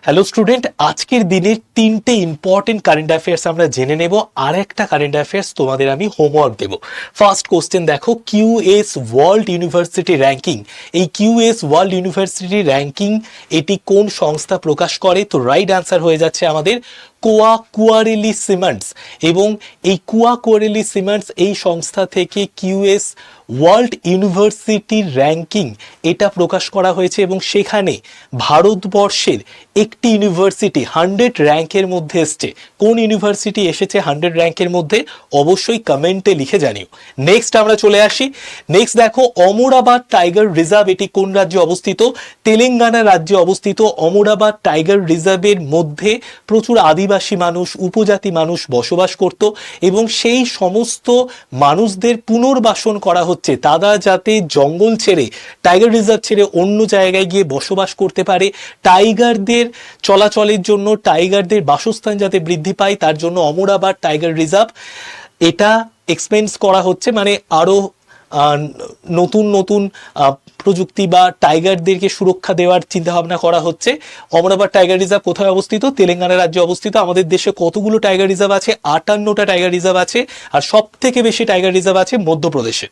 Hello student, আজকের দিনের তিনটে ইম্পর্টেন্ট কারেন্ট অ্যাফেয়ার্স আমরা জেনে নেব। আর একটা কারেন্ট অ্যাফেয়ার্স তোমাদের আমি হোমওয়ার্ক দেব। ফার্স্ট কোশ্চেন দেখো, কিউএস ওয়ার্ল্ড ইউনিভার্সিটি র্যাঙ্কিং। এই কিউএস ওয়ার্ল্ড ইউনিভার্সিটি র্যাঙ্কিং এটি কোন সংস্থা প্রকাশ করে? তো রাইট অ্যান্সার হয়ে যাচ্ছে আমাদের কোয়াকুয়ারেলি সিমেন্টস। এবং এই কোয়াকুয়ারেলি সিমেন্টস এই সংস্থা থেকে কিউএস ওয়ার্ল্ড ইউনিভার্সিটির র্যাঙ্কিং এটা প্রকাশ করা হয়েছে এবং সেখানে ভারতবর্ষের একটি ইউনিভার্সিটি 100 র্যাঙ্কের মধ্যে এসছে। কোন ইউনিভার্সিটি এসেছে 100 র্যাঙ্কের মধ্যে অবশ্যই কমেন্টে লিখে জানিও। নেক্সট আমরা চলে আসি। নেক্সট দেখো, অমরাবাদ টাইগার রিজার্ভ এটি কোন রাজ্যে অবস্থিত? তেলেঙ্গানা রাজ্যে অবস্থিত। অমরাবাদ টাইগার রিজার্ভের মধ্যে প্রচুর আদিবাসী মানুষ, উপজাতি মানুষ বসবাস করত এবং সেই সমস্ত মানুষদের পুনর্বাসন করা হচ্ছে। তারা যাতে জঙ্গল ছেড়ে, টাইগার রিজার্ভ ছেড়ে অন্য জায়গায় গিয়ে বসবাস করতে পারে, টাইগারদের চলাচলের জন্য, টাইগারদের বাসস্থান যাতে বৃদ্ধি পায়, তার জন্য অমরাবাদ টাইগার রিজার্ভ এটা এক্সপেন্স করা হচ্ছে। মানে আরও নতুন নতুন প্রযুক্তি বা টাইগারদেরকে সুরক্ষা দেওয়ার চিন্তাভাবনা করা হচ্ছে। অমরাবাদ টাইগার রিজার্ভ কোথায় অবস্থিত? তেলেঙ্গানা রাজ্যে অবস্থিত। আমাদের দেশে কতগুলো টাইগার রিজার্ভ আছে? 58টা টাইগার রিজার্ভ আছে, আর সব থেকে বেশি টাইগার রিজার্ভ আছে মধ্যপ্রদেশে।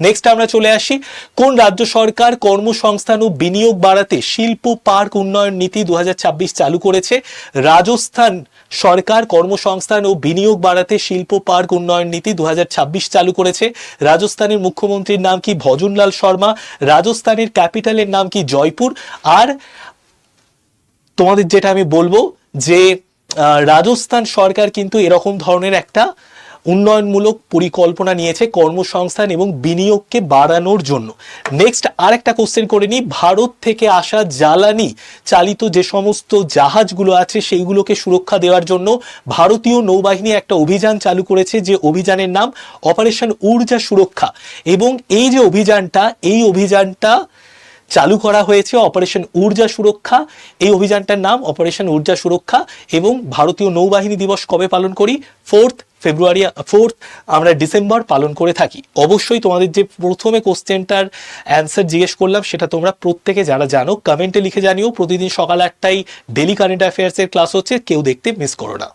নেক্সট আমরা চলে আসি, কোন রাজ্য সরকার কর্মসংস্থান ও বিনিয়োগ বাড়াতে শিল্প পার্ক উন্নয়ন নীতি 2026 চালু করেছে? রাজস্থান সরকার কর্মসংস্থান ও বিনিয়োগ বাড়াতে শিল্প পার্ক উন্নয়ন নীতি 2026 চালু করেছে। রাজস্থানের মুখ্যমন্ত্রীর নাম কি? ভজনলাল শর্মা। রাজস্থানের ক্যাপিটালের নাম কি? জয়পুর। আর তোমাদের যেটা আমি বলবো যে রাজস্থান সরকার কিন্তু এরকম ধরনের একটা উন্নয়নমূলক পরিকল্পনা নিয়েছে কর্মসংস্থান এবং বিনিয়োগকে বাড়ানোর জন্য। নেক্সট আরেকটা কোশ্চেন করে নিই, ভারত থেকে আসা জ্বালানি চালিত যে সমস্ত জাহাজগুলো আছে সেইগুলোকে সুরক্ষা দেওয়ার জন্য ভারতীয় নৌবাহিনী একটা অভিযান চালু করেছে, যে অভিযানের নাম অপারেশন ঊর্জা সুরক্ষা। এবং এই যে অভিযানটা চালু করা হয়েছে অপারেশন ঊর্জা সুরক্ষা, এই অভিযানটার নাম অপারেশন ঊর্জা সুরক্ষা। এবং ভারতীয় নৌবাহিনী দিবস কবে পালন করি? 4 ফেব্রুয়ারি, 4 আমরা ডিসেম্বর পালন করে থাকি। অবশ্যই তোমাদের যে প্রথমে কোশ্চেনটার অ্যান্সার জিজ্ঞেস করলাম সেটা তোমরা প্রত্যেকে যারা জানো কমেন্টে লিখে জানিও। প্রতিদিন সকাল 8টায় ডেলি কারেন্ট অ্যাফেয়ার্সের ক্লাস হচ্ছে, কেউ দেখতে মিস করো না।